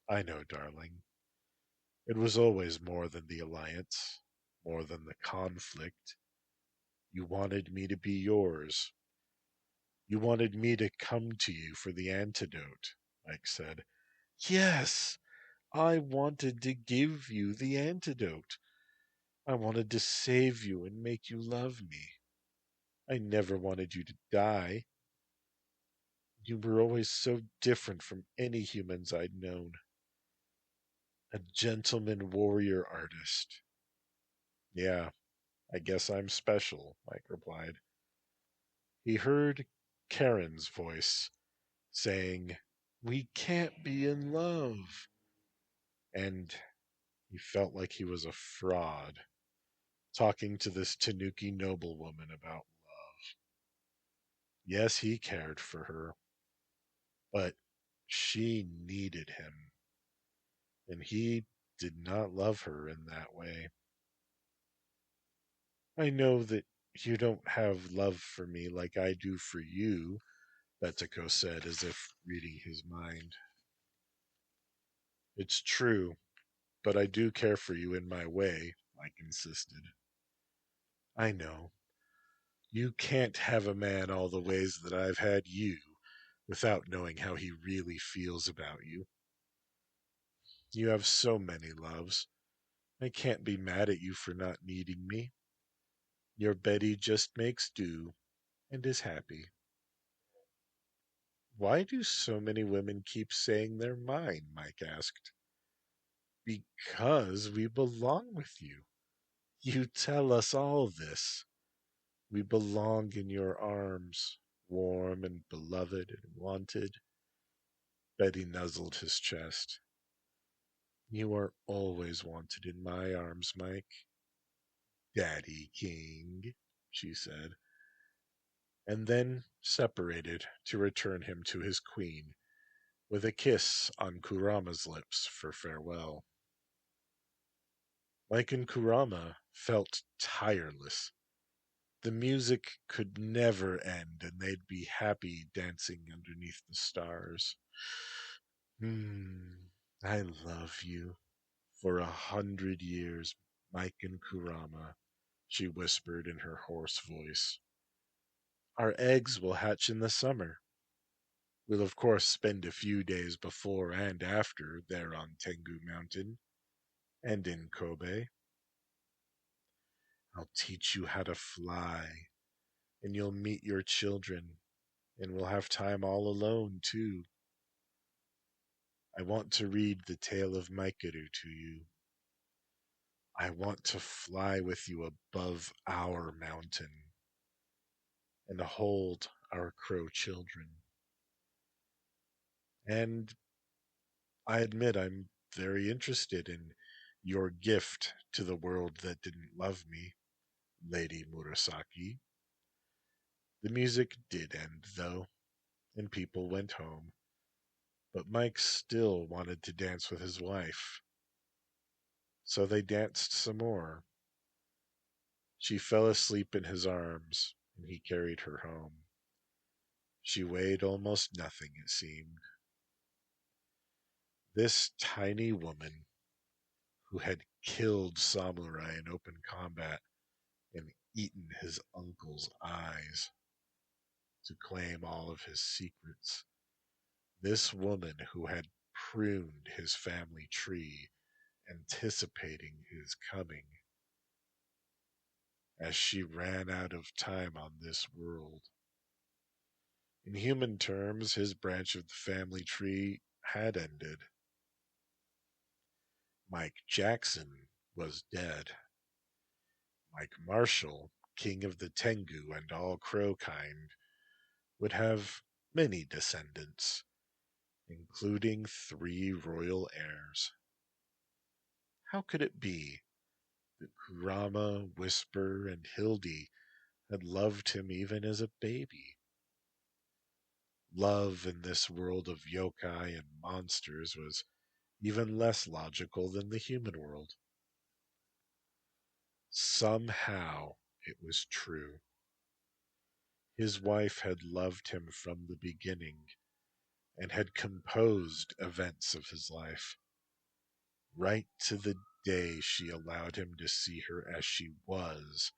I know, darling. It was always more than the alliance, more than the conflict. You wanted me to be yours. You wanted me to come to you for the antidote, Mike said. Yes, I wanted to give you the antidote. I wanted to save you and make you love me. I never wanted you to die. You were always so different from any humans I'd known. A gentleman warrior artist. Yeah, I guess I'm special, Mike replied. He heard Karen's voice saying, We can't be in love. And he felt like he was a fraud, talking to this Tanuki noblewoman about love. Yes, he cared for her, but she needed him, and he did not love her in that way. I know that you don't have love for me like I do for you, Betiko said, as if reading his mind. It's true, but I do care for you in my way, Mike insisted. I know. You can't have a man all the ways that I've had you without knowing how he really feels about you. You have so many loves. I can't be mad at you for not needing me. Your Betty just makes do and is happy. Why do so many women keep saying they're mine? Mike asked. Because we belong with you. You tell us all this. We belong in your arms, warm and beloved and wanted. Betty nuzzled his chest. You are always wanted in my arms, Mike. Daddy King, she said, and then separated to return him to his queen, with a kiss on Kurama's lips for farewell. Mike and Kurama felt tireless. The music could never end, and they'd be happy dancing underneath the stars. I love you. For 100 years, Mike and Kurama, she whispered in her hoarse voice. Our eggs will hatch in the summer. We'll of course spend a few days before and after there on Tengu Mountain and in Kobe. I'll teach you how to fly, and you'll meet your children, and we'll have time all alone, too. I want to read the tale of Maikeru to you. I want to fly with you above our mountain and hold our crow children. And I admit I'm very interested in your gift to the world that didn't love me, Lady Murasaki. The music did end, though, and people went home. But Mike still wanted to dance with his wife. So they danced some more. She fell asleep in his arms, and he carried her home. She weighed almost nothing, it seemed. This tiny woman, who had killed samurai in open combat and eaten his uncle's eyes to claim all of his secrets, this woman who had pruned his family tree, anticipating his coming, as she ran out of time on this world. In human terms, his branch of the family tree had ended. Mike Jackson was dead. Mike Marshall, king of the Tengu and all crow kind, would have many descendants, including three royal heirs. How could it be that Kurama, Whisper, and Hildy had loved him even as a baby? Love in this world of yokai and monsters was even less logical than the human world. Somehow it was true. His wife had loved him from the beginning and had composed events of his life, right to the day she allowed him to see her as she was,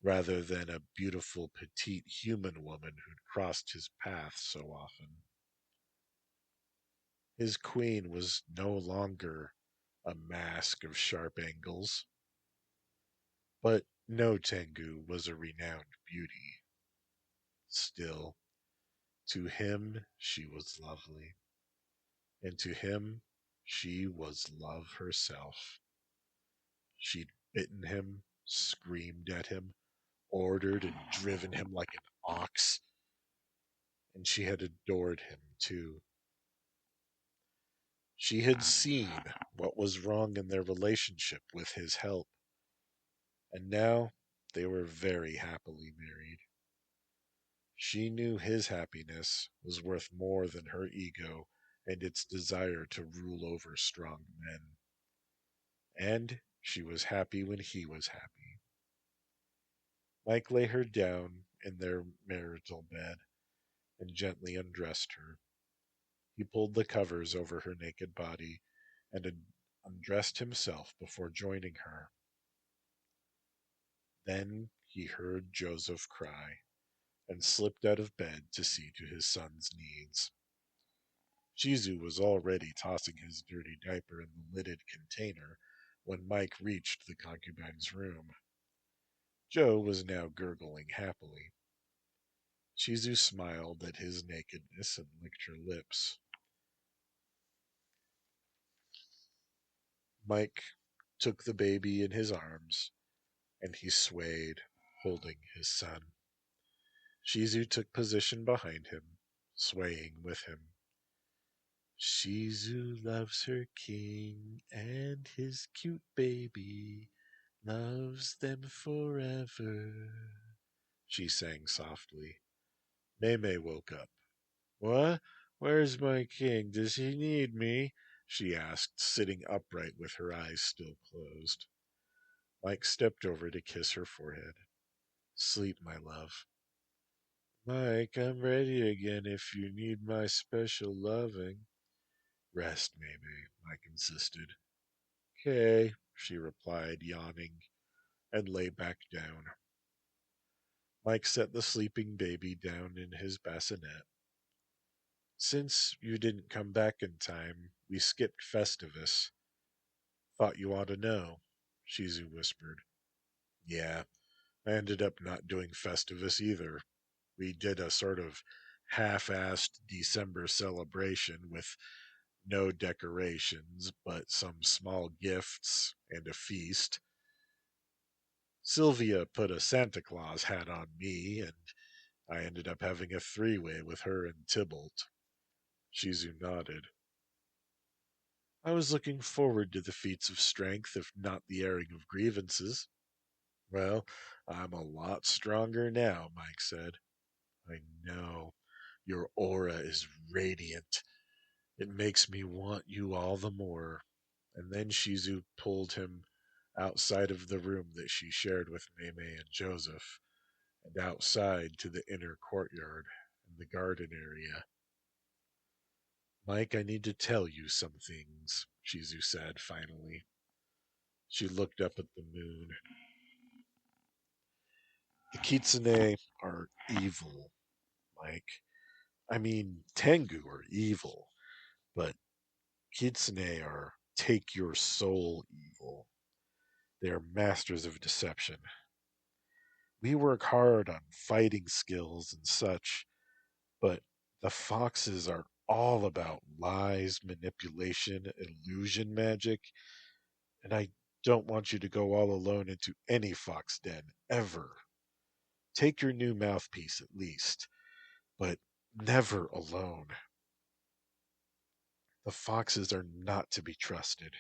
rather than a beautiful petite human woman who'd crossed his path so often. His queen was no longer a mask of sharp angles, but no Tengu was a renowned beauty. Still, to him she was lovely, and to him she was love herself. She'd bitten him, screamed at him, ordered and driven him like an ox, and she had adored him too. She had seen what was wrong in their relationship with his help, and now they were very happily married. She knew his happiness was worth more than her ego and its desire to rule over strong men. And she was happy when he was happy. Mike lay her down in their marital bed and gently undressed her. He pulled the covers over her naked body and undressed himself before joining her. Then he heard Joseph cry and slipped out of bed to see to his son's needs. Shizu was already tossing his dirty diaper in the lidded container when Mike reached the concubine's room. Joe was now gurgling happily. Shizu smiled at his nakedness and licked her lips. Mike took the baby in his arms, and he swayed, holding his son. Shizu took position behind him, swaying with him. Shizu loves her king and his cute baby, loves them forever, she sang softly. Mei woke up. What? Where's my king? Does he need me? She asked, sitting upright with her eyes still closed. Mike stepped over to kiss her forehead. Sleep, my love. Mike, I'm ready again if you need my special loving. Rest, Mei, Mike insisted. "'Kay," she replied, yawning, and lay back down. Mike set the sleeping baby down in his bassinet. Since you didn't come back in time, we skipped Festivus. Thought you ought to know, Shizu whispered. Yeah, I ended up not doing Festivus either. We did a sort of half-assed December celebration with no decorations, but some small gifts and a feast. Sylvia put a Santa Claus hat on me, and I ended up having a three-way with her and Tybalt. Shizu nodded. I was looking forward to the feats of strength, if not the airing of grievances. Well, I'm a lot stronger now, Mike said. I know. Your aura is radiant. It makes me want you all the more. And then Shizu pulled him outside of the room that she shared with Mei and Joseph, and outside to the inner courtyard and the garden area. Mike, I need to tell you some things, Shizu said finally. She looked up at the moon. The Kitsune are evil, Mike. I mean, Tengu are evil, but Kitsune are take your soul evil. They are masters of deception. We work hard on fighting skills and such, but the foxes are all about lies, manipulation, illusion magic, and I don't want you to go all alone into any fox den, ever. Take your new mouthpiece at least, but never alone. The foxes are not to be trusted.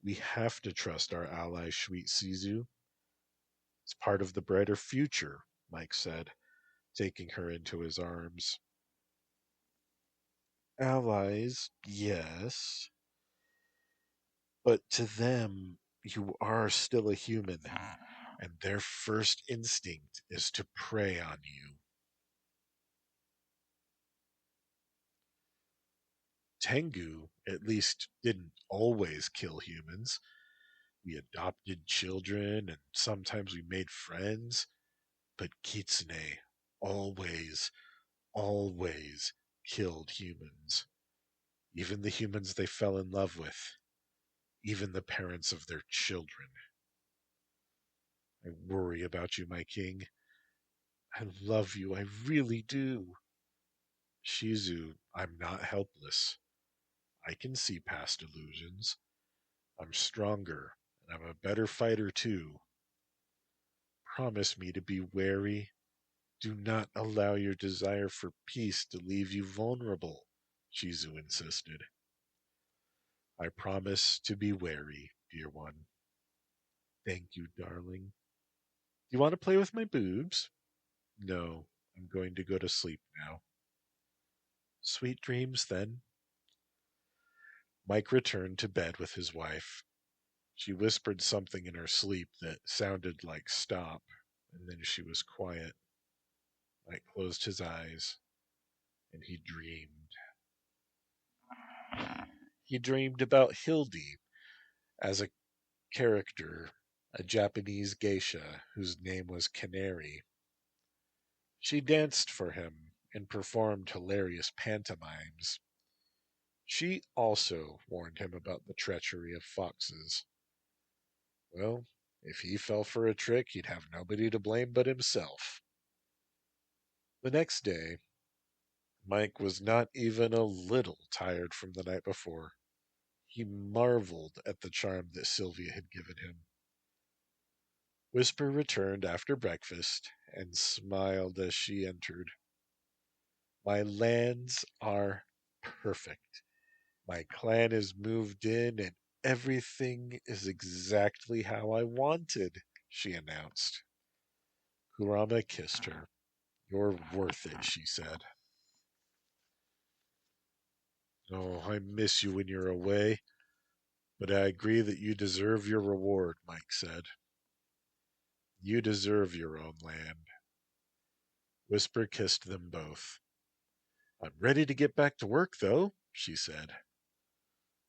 We have to trust our ally, Sweet Sizu. It's part of the brighter future, Mike said, taking her into his arms. Allies, yes, but to them, you are still a human, and their first instinct is to prey on you. Tengu, at least, didn't always kill humans. We adopted children, and sometimes we made friends, but Kitsune always, always killed humans. Even the humans they fell in love with, even the parents of their children. I worry about you, my king. I love you, I really do. Shizu, I'm not helpless. I can see past illusions. I'm stronger, and I'm a better fighter too. Promise me to be wary. Do not allow your desire for peace to leave you vulnerable, Shizu insisted. I promise to be wary, dear one. Thank you, darling. Do you want to play with my boobs? No, I'm going to go to sleep now. Sweet dreams, then. Mike returned to bed with his wife. She whispered something in her sleep that sounded like stop, and then she was quiet. Mike closed his eyes, and he dreamed. He dreamed about Hildy as a character, a Japanese geisha whose name was Canary. She danced for him and performed hilarious pantomimes. She also warned him about the treachery of foxes. Well, if he fell for a trick, he'd have nobody to blame but himself. The next day, Mike was not even a little tired from the night before. He marveled at the charm that Sylvia had given him. Whisper returned after breakfast and smiled as she entered. My lands are perfect. My clan is moved in and everything is exactly how I wanted, she announced. Kurama kissed her. You're worth it, she said. Oh, I miss you when you're away, but I agree that you deserve your reward, Mike said. You deserve your own land. Whisper kissed them both. I'm ready to get back to work, though, she said.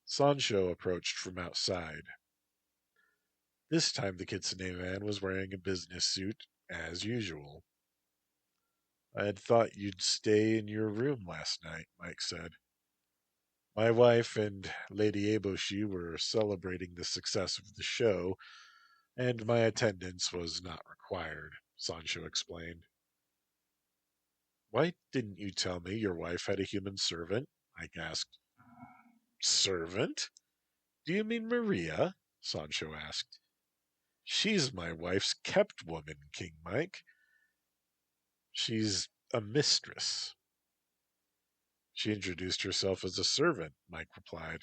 Sancho approached from outside. This time the Kitsune man was wearing a business suit, as usual. I had thought you'd stay in your room last night, Mike said. My wife and Lady Eboshi were celebrating the success of the show, and my attendance was not required, Sancho explained. Why didn't you tell me your wife had a human servant? Mike asked. Servant? Do you mean Maria? Sancho asked. She's my wife's kept woman, King Mike. She's a mistress. She introduced herself as a servant, Mike replied.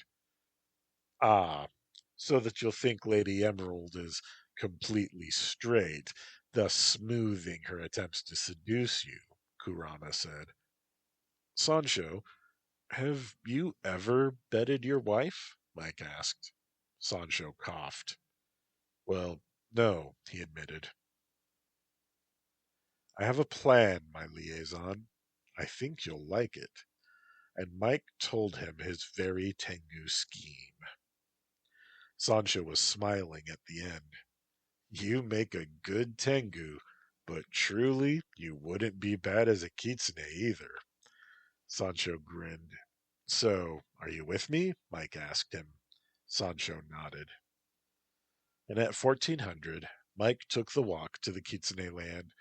Ah, so that you'll think Lady Emerald is completely straight, thus smoothing her attempts to seduce you, Kurama said. Sancho, have you ever bedded your wife? Mike asked. Sancho coughed. Well, no, he admitted. I have a plan, my liaison. I think you'll like it. And Mike told him his very Tengu scheme. Sancho was smiling at the end. You make a good Tengu, but truly you wouldn't be bad as a Kitsune either. Sancho grinned. So, are you with me? Mike asked him. Sancho nodded. And at 1400, Mike took the walk to the Kitsune land,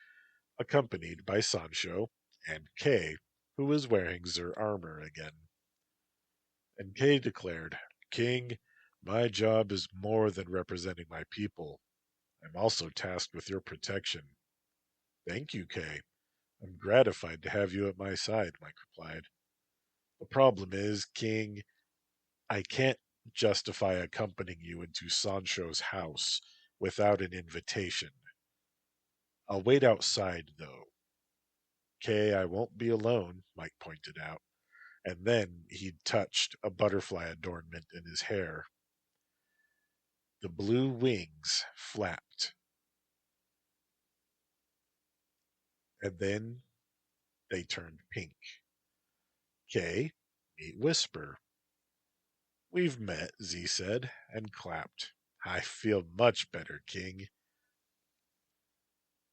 accompanied by Sancho and Kay, who was wearing their armor again. And Kay declared, "King, my job is more than representing my people. I'm also tasked with your protection." "Thank you, Kay. I'm gratified to have you at my side," Mike replied. "The problem is, King, I can't justify accompanying you into Sancho's house without an invitation. I'll wait outside, though." "Kay, I won't be alone," Mike pointed out, and then he touched a butterfly adornment in his hair. The blue wings flapped, and then they turned pink. "Kay, meet Whisper." "We've met," Z said, and clapped. "I feel much better, King."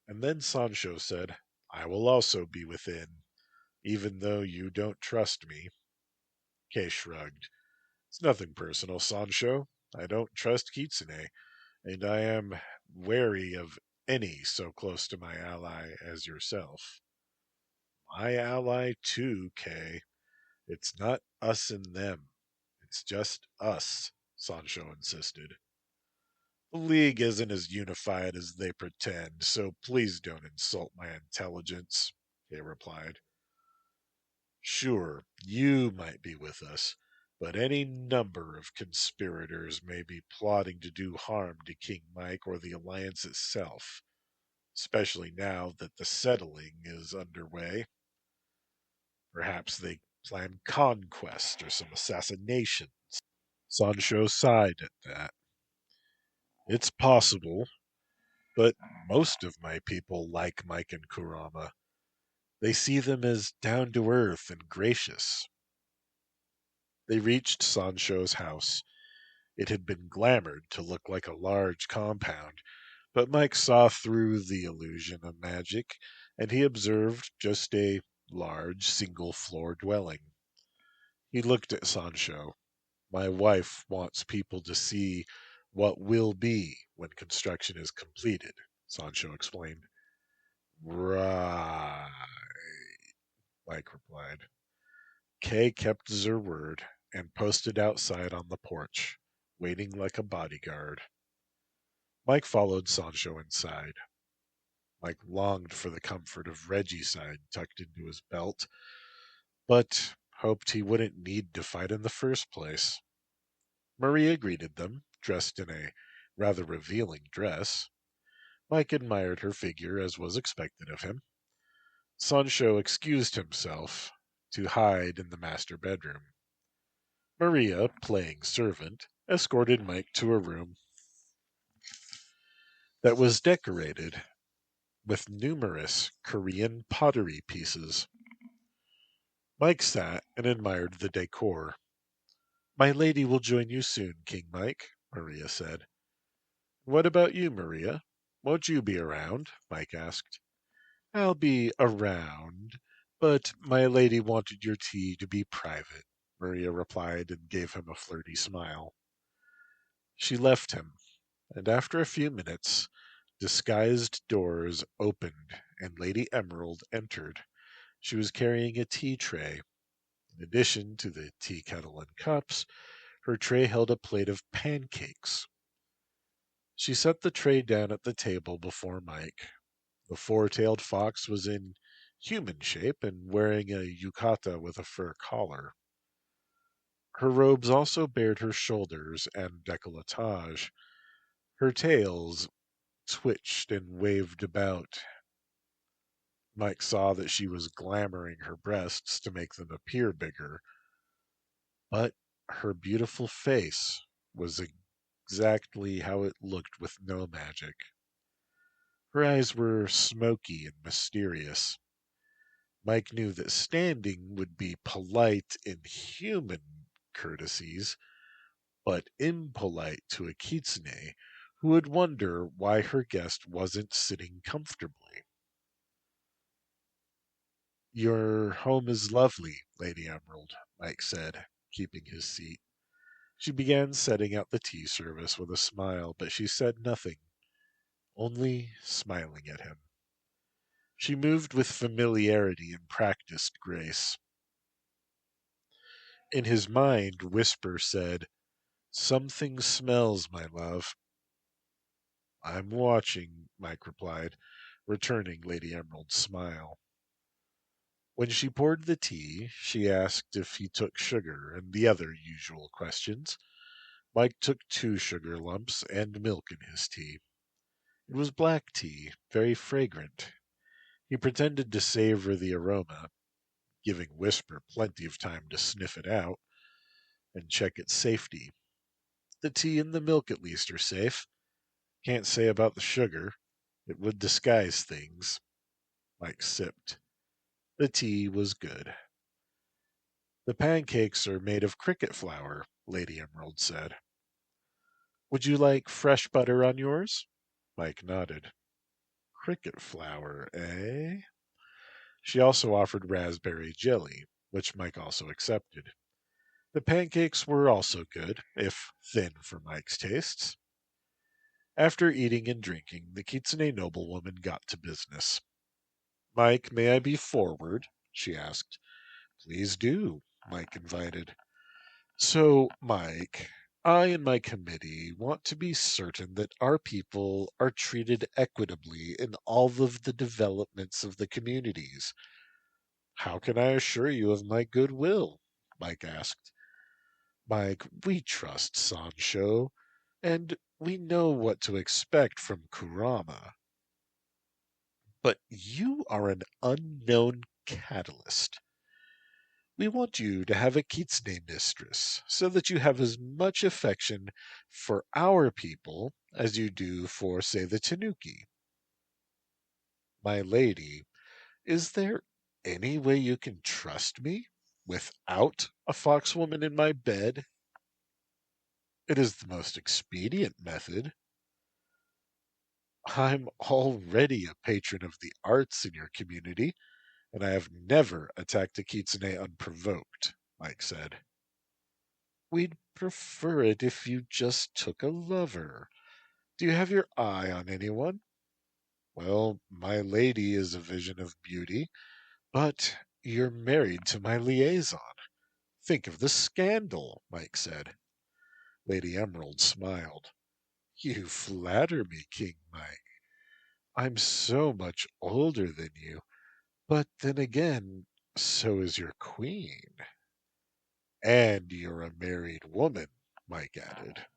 And then Sancho said, "I will also be within, even though you don't trust me." Kay shrugged. "It's nothing personal, Sancho. I don't trust Kitsune, and I am wary of any so close to my ally as yourself." "My ally too, Kay. It's not us and them. It's just us," Sancho insisted. "The League isn't as unified as they pretend, so please don't insult my intelligence," Kay replied. "Sure, you might be with us, but any number of conspirators may be plotting to do harm to King Mike or the Alliance itself, especially now that the settling is underway. Perhaps they plan conquest or some assassination." Sancho sighed at that. "It's possible, but most of my people like Mike and Kurama. They see them as down to earth and gracious." They reached Sancho's house. It had been glamored to look like a large compound, but Mike saw through the illusion of magic, and he observed just a large single floor dwelling. He looked at Sancho. "My wife wants people to see what will be when construction is completed," Sancho explained. "Right," Mike replied. Kay kept her word and posted outside on the porch, waiting like a bodyguard. Mike followed Sancho inside. Mike longed for the comfort of Regicide tucked into his belt, but hoped he wouldn't need to fight in the first place. Maria greeted them, dressed in a rather revealing dress. Mike admired her figure, as was expected of him. Sancho excused himself to hide in the master bedroom. Maria, playing servant, escorted Mike to a room that was decorated with numerous Korean pottery pieces. Mike sat and admired the decor. "My lady will join you soon, King Mike," Maria said. "What about you, Maria? Won't you be around?" Mike asked. "I'll be around, but my lady wanted your tea to be private," Maria replied and gave him a flirty smile. She left him, and after a few minutes, disguised doors opened and Lady Emerald entered. She was carrying a tea tray. In addition to the tea kettle and cups, her tray held a plate of pancakes. She set the tray down at the table before Mike. The four-tailed fox was in human shape and wearing a yukata with a fur collar. Her robes also bared her shoulders and décolletage. Her tails twitched and waved about. Mike saw that she was glamoring her breasts to make them appear bigger, but her beautiful face was exactly how it looked with no magic. Her eyes were smoky and mysterious. Mike knew that standing would be polite in human courtesies, but impolite to a kitsune who would wonder why her guest wasn't sitting comfortably. "Your home is lovely, Lady Emerald," Mike said, keeping his seat. She began setting out the tea service with a smile, but she said nothing, only smiling at him. She moved with familiarity and practiced grace. In his mind, Whisper said, "Something smells, my love." "I'm watching," Mike replied, returning Lady Emerald's smile. When she poured the tea, she asked if he took sugar and the other usual questions. Mike took 2 sugar lumps and milk in his tea. It was black tea, very fragrant. He pretended to savor the aroma, giving Whisper plenty of time to sniff it out and check its safety. The tea and the milk at least are safe. Can't say about the sugar. It would disguise things. Mike sipped. The tea was good. "The pancakes are made of cricket flour," Lady Emerald said. "Would you like fresh butter on yours?" Mike nodded. Cricket flour, eh? She also offered raspberry jelly, which Mike also accepted. The pancakes were also good, if thin for Mike's tastes. After eating and drinking, the Kitsune noblewoman got to business. "Mike, may I be forward?" she asked. "Please do," Mike invited. "So, Mike, I and my committee want to be certain that our people are treated equitably in all of the developments of the communities." "How can I assure you of my goodwill?" Mike asked. "Mike, we trust Sancho, and we know what to expect from Kurama. But you are an unknown catalyst. We want you to have a kitsune mistress, so that you have as much affection for our people as you do for, say, the Tanuki. My lady, is there any way you can trust me without a foxwoman in my bed?" "It is the most expedient method." "I'm already a patron of the arts in your community, and I have never attacked a kitsune unprovoked," Mike said. "We'd prefer it if you just took a lover. Do you have your eye on anyone?" "Well, my lady is a vision of beauty, but you're married to my liaison. Think of the scandal," Mike said. Lady Emerald smiled. "You flatter me, King Mike. I'm so much older than you, but then again, so is your queen." "And you're a married woman," Mike added.